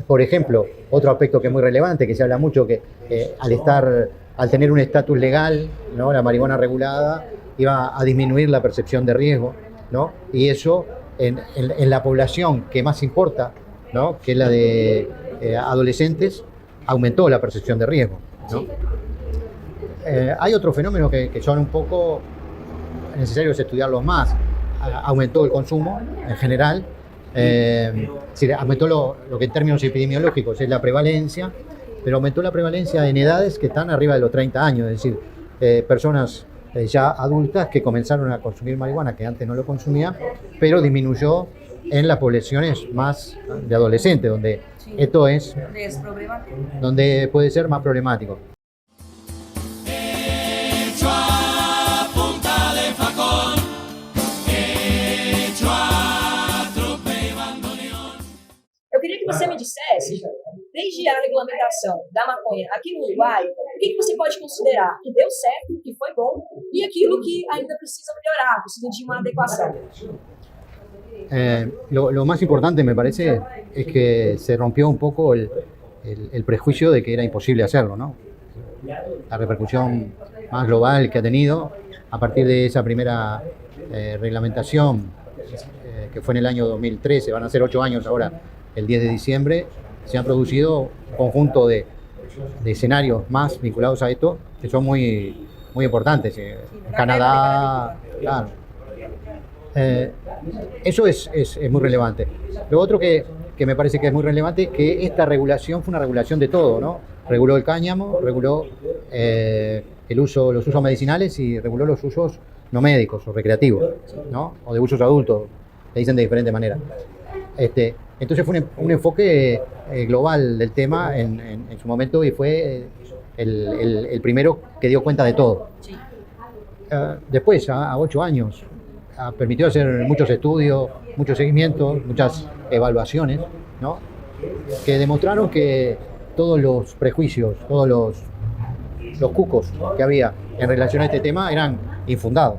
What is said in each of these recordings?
Por ejemplo, otro aspecto que es muy relevante, que se habla mucho, que al tener un estatus legal, ¿no? La marihuana regulada iba a disminuir la percepción de riesgo, ¿no? Y eso en la población que más importa, ¿no? Que es la de adolescentes, aumentó la percepción de riesgo, ¿no? Hay otros fenómenos que son un poco necesarios estudiarlos más. Aumentó el consumo en general, aumentó lo que en términos epidemiológicos es la prevalencia, pero aumentó la prevalencia en edades que están arriba de los 30 años, es decir, personas ya adultas que comenzaron a consumir marihuana, que antes no lo consumían, pero disminuyó en las poblaciones más de adolescentes, donde esto es donde puede ser más problemático. Eu queria que você me dissesse, desde a regulamentação da maconha aqui no Uruguai, o que você pode considerar que deu certo, que foi bom, e aquilo que ainda precisa melhorar, precisa de uma adequação. Lo más importante, me parece, es que se rompió un poco el prejuicio de que era imposible hacerlo, ¿no? La repercusión más global que ha tenido a partir de esa primera reglamentación, que fue en el año 2013, van a ser 8 años ahora, el 10 de diciembre, se han producido un conjunto de escenarios más vinculados a esto que son muy importantes. Canadá, claro. Eso es muy relevante. Lo otro que me parece que es muy relevante es que esta regulación fue una regulación de todo, ¿no? Reguló el cáñamo, reguló los usos medicinales y reguló los usos no médicos o recreativos, ¿no? O de usos adultos, le dicen de diferente manera. Entonces fue un enfoque global del tema en su momento y fue el primero que dio cuenta de todo. Después, a 8 años, permitió hacer muchos estudios, muchos seguimientos, muchas evaluaciones, ¿no? Que demostraron que todos los prejuicios, todos los cucos que había en relación a este tema eran infundados.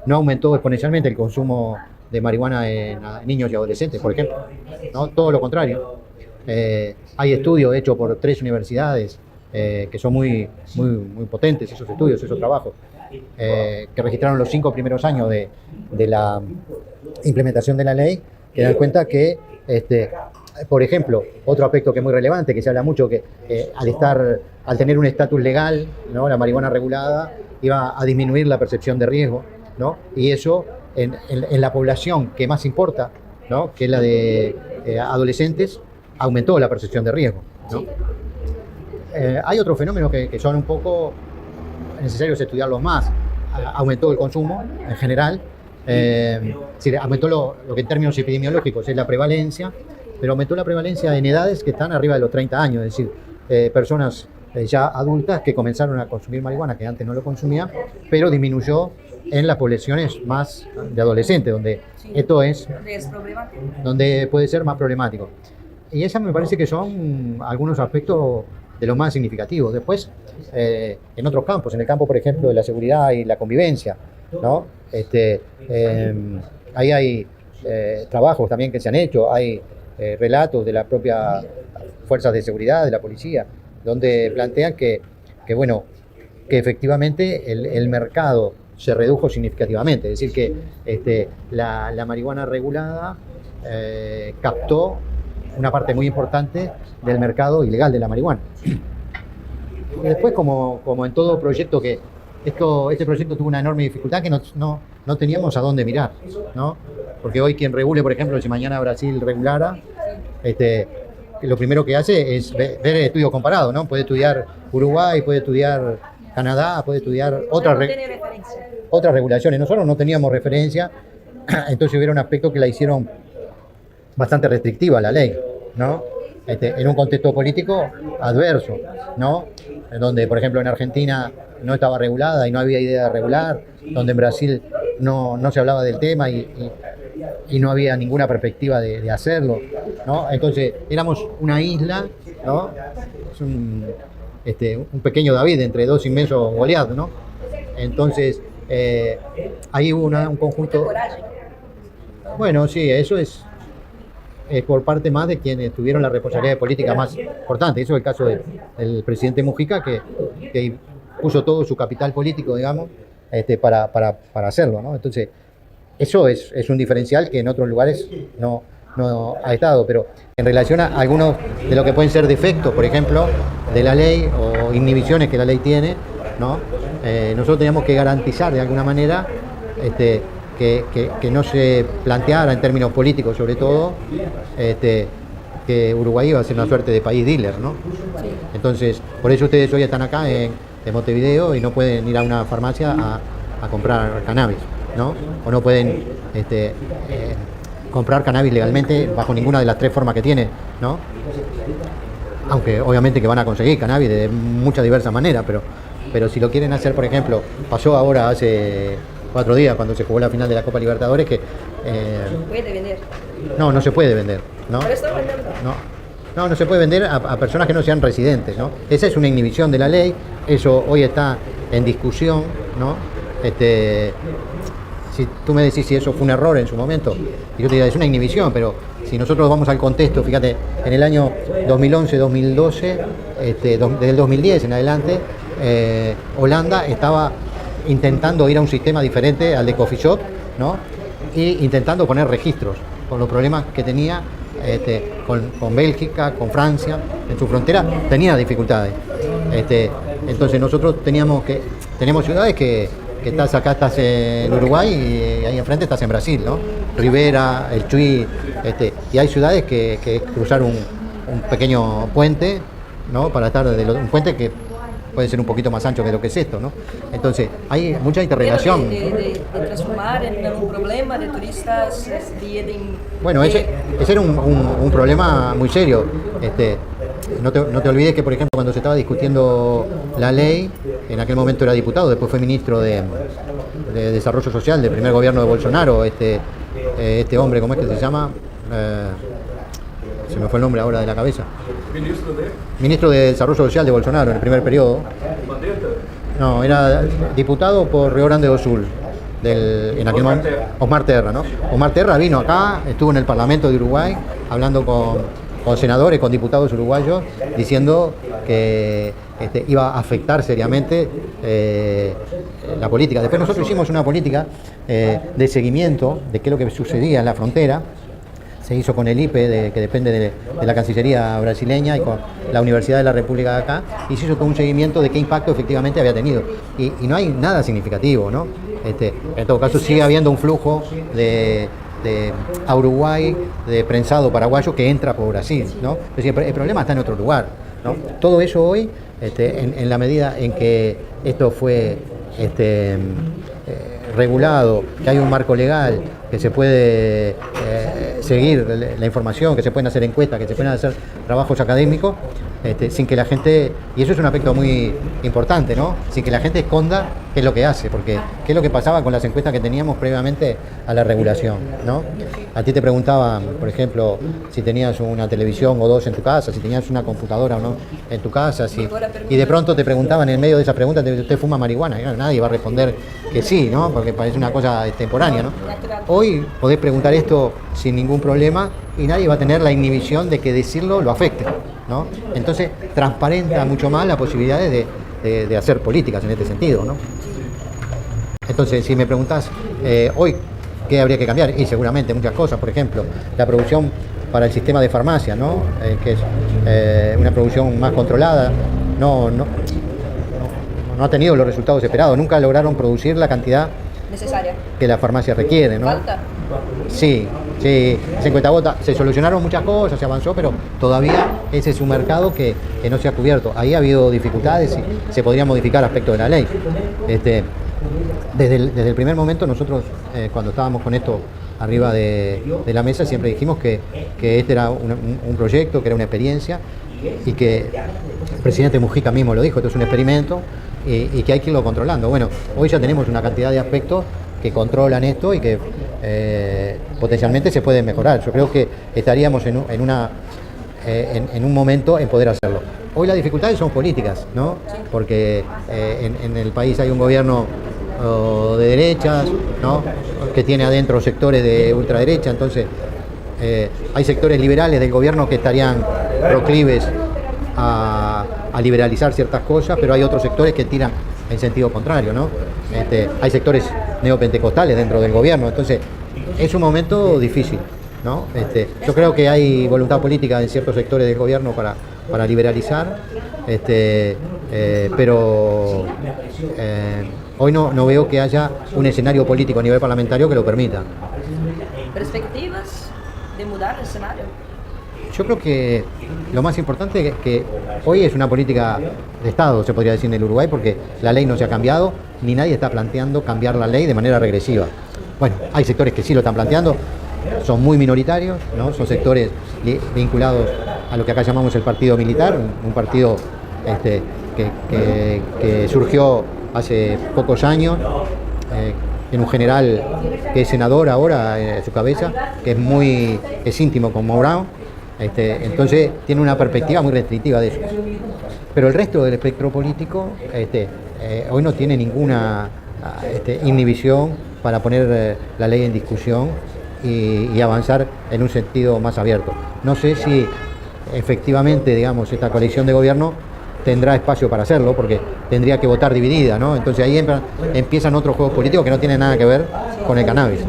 No aumentó exponencialmente el consumo de marihuana en niños y adolescentes, por ejemplo, ¿no? Todo lo contrario. Hay estudios hechos por 3 universidades que son muy potentes, esos estudios, esos trabajos, que registraron los 5 primeros años de la implementación de la ley, que dan cuenta que, por ejemplo, otro aspecto que es muy relevante, que se habla mucho, que al tener un estatus legal, ¿no? La marihuana regulada iba a disminuir la percepción de riesgo, ¿no? Y eso en la población que más importa, ¿no? Que es la de adolescentes, aumentó la percepción de riesgo, ¿no? Hay otros fenómenos que son un poco necesarios estudiarlos más. Aumentó el consumo en general, aumentó lo que en términos epidemiológicos es la prevalencia, pero aumentó la prevalencia en edades que están arriba de los 30 años, es decir, personas ya adultas que comenzaron a consumir marihuana, que antes no lo consumían, pero disminuyó en las poblaciones más de adolescentes, donde esto es donde puede ser más problemático. Y esas me parece que son algunos aspectos de los más significativos. Después, en otros campos, en el campo, por ejemplo, de la seguridad y la convivencia, ¿no? Ahí hay trabajos también que se han hecho, hay relatos de las propias fuerzas de seguridad, de la policía, donde plantean que efectivamente el mercado se redujo significativamente, es decir, que la marihuana regulada captó una parte muy importante del mercado ilegal de la marihuana. Y después, como en todo proyecto, este proyecto tuvo una enorme dificultad, que no teníamos a dónde mirar, ¿no? Porque hoy quien regule, por ejemplo, si mañana Brasil regulara, lo primero que hace es ver el estudio comparado, ¿no? Puede estudiar Uruguay, puede estudiar Canadá, puede estudiar otras regulaciones. Nosotros no teníamos referencia, entonces hubiera un aspecto que la hicieron bastante restrictiva la ley, ¿no? En un contexto político adverso, ¿no? Donde, por ejemplo, en Argentina no estaba regulada y no había idea de regular, donde en Brasil no se hablaba del tema y no había ninguna perspectiva de hacerlo, ¿no? Entonces éramos una isla, ¿no? Es un pequeño David entre 2 inmensos Goliat, ¿no? Entonces ahí hubo un conjunto. Bueno, sí, eso es es por parte más de quienes tuvieron la responsabilidad política más importante. Eso es el caso del presidente Mujica, que puso todo su capital político, digamos, para hacerlo, ¿no? Entonces, eso es un diferencial que en otros lugares no ha estado, pero en relación a algunos de lo que pueden ser defectos, por ejemplo, de la ley o inhibiciones que la ley tiene, ¿no? Nosotros teníamos que garantizar de alguna manera que no se planteara en términos políticos, sobre todo, que Uruguay iba a ser una suerte de país dealer, ¿no? Entonces, por eso ustedes hoy están acá en Montevideo y no pueden ir a una farmacia a comprar cannabis, ¿no? O no pueden comprar cannabis legalmente bajo ninguna de las 3 formas que tiene, ¿no? Aunque obviamente que van a conseguir cannabis de muchas diversas maneras, pero si lo quieren hacer, por ejemplo, pasó ahora hace 4 días cuando se jugó la final de la Copa Libertadores que... ¿Puede vender? No se puede vender, ¿no? ¿Pero está vendiendo? No se puede vender a personas que no sean residentes, ¿no? Esa es una inhibición de la ley, eso hoy está en discusión, ¿no? Si tú me decís si eso fue un error en su momento, y yo te diría, es una inhibición, pero si nosotros vamos al contexto, fíjate, en el año 2011-2012, desde el 2010 en adelante, Holanda estaba intentando ir a un sistema diferente al de coffee shop, ¿no? Y intentando poner registros, con los problemas que tenía con Bélgica, con Francia, en su frontera tenía dificultades. Entonces nosotros tenemos ciudades que acá estás en Uruguay y ahí enfrente estás en Brasil, ¿no? Rivera, el Chuy, y hay ciudades que es cruzar un pequeño puente, ¿no? Para estar un puente que puede ser un poquito más ancho que lo que es esto, ¿no? Entonces, hay mucha interrelación. De transformar en un problema de turistas Bueno, ese era un problema muy serio. No te olvides que, por ejemplo, cuando se estaba discutiendo la ley, en aquel momento era diputado, después fue ministro de Desarrollo Social del primer gobierno de Bolsonaro, este hombre, ¿cómo es que se llama? Se me fue el nombre ahora de la cabeza. Ministro de Desarrollo Social de Bolsonaro en el primer periodo. No, era diputado por Río Grande do Sul. En aquel momento, Osmar Terra, ¿no? Osmar Terra vino acá, estuvo en el Parlamento de Uruguay hablando con senadores, con diputados uruguayos, diciendo que iba a afectar seriamente la política. Después nosotros hicimos una política de seguimiento de qué es lo que sucedía en la frontera. Se hizo con el IPE, que depende de la Cancillería brasileña, y con la Universidad de la República de acá, y se hizo todo un seguimiento de qué impacto efectivamente había tenido. Y no hay nada significativo, ¿no? En todo caso sigue habiendo un flujo a Uruguay de prensado paraguayo que entra por Brasil, ¿no? Es decir, el problema está en otro lugar, ¿no? Todo eso hoy, en la medida en que esto fue regulado, que hay un marco legal, que se puede seguir la información, que se pueden hacer encuestas, que se pueden hacer trabajos académicos, sin que la gente, y eso es un aspecto muy importante, ¿no? Sin que la gente esconda qué es lo que hace, porque qué es lo que pasaba con las encuestas que teníamos previamente a la regulación, ¿no? A ti te preguntaban, por ejemplo, si tenías una televisión o 2 en tu casa, si tenías una computadora o no en tu casa, y de pronto te preguntaban en medio de esa pregunta, ¿usted fuma marihuana? Y nadie va a responder que sí, ¿no? Porque parece una cosa extemporánea, ¿no? Hoy podés preguntar esto sin ningún problema y nadie va a tener la inhibición de que decirlo lo afecte, ¿no? Entonces transparenta mucho más las posibilidades de hacer políticas en este sentido, ¿no? Entonces, si me preguntás hoy qué habría que cambiar, y seguramente muchas cosas, por ejemplo, la producción para el sistema de farmacia, ¿no? Que es una producción más controlada, no ha tenido los resultados esperados, nunca lograron producir la cantidad necesaria que la farmacia requiere, ¿no? ¿Falta? Sí, en cuentagotas se solucionaron muchas cosas, se avanzó, pero todavía ese es un mercado que no se ha cubierto. Ahí ha habido dificultades y se podría modificar aspectos de la ley. Desde el primer momento nosotros, cuando estábamos con esto arriba de la mesa, siempre dijimos que este era un proyecto, que era una experiencia, y que el presidente Mujica mismo lo dijo, esto es un experimento, y que hay que irlo controlando. Bueno, hoy ya tenemos una cantidad de aspectos que controlan esto y que potencialmente se pueden mejorar. Yo creo que estaríamos en un momento en poder hacerlo. Hoy las dificultades son políticas, ¿no? Porque en el país hay un gobierno de derechas, ¿no? Que tiene adentro sectores de ultraderecha, entonces Hay sectores liberales del gobierno que estarían proclives a liberalizar ciertas cosas, pero hay otros sectores que tiran en sentido contrario, ¿no? Hay sectores neopentecostales dentro del gobierno, entonces es un momento difícil, ¿no? Yo creo que hay voluntad política en ciertos sectores del gobierno para liberalizar, pero hoy no veo que haya un escenario político a nivel parlamentario que lo permita. ¿Perspectivas de mudar el escenario? Yo creo que lo más importante es que hoy es una política de Estado, se podría decir, en el Uruguay, porque la ley no se ha cambiado, ni nadie está planteando cambiar la ley de manera regresiva. Bueno, hay sectores que sí lo están planteando, son muy minoritarios, ¿no? Son sectores vinculados a lo que acá llamamos el partido militar, un partido que surgió hace pocos años, en un general que es senador ahora en su cabeza, que es íntimo con Mourão, entonces tiene una perspectiva muy restrictiva de eso. Pero el resto del espectro político hoy no tiene ninguna inhibición para poner la ley en discusión y avanzar en un sentido más abierto. No sé si efectivamente, digamos, esta coalición de gobierno tendrá espacio para hacerlo, porque tendría que votar dividida, ¿no? Entonces ahí empiezan otros juegos políticos que no tienen nada que ver con el cannabis.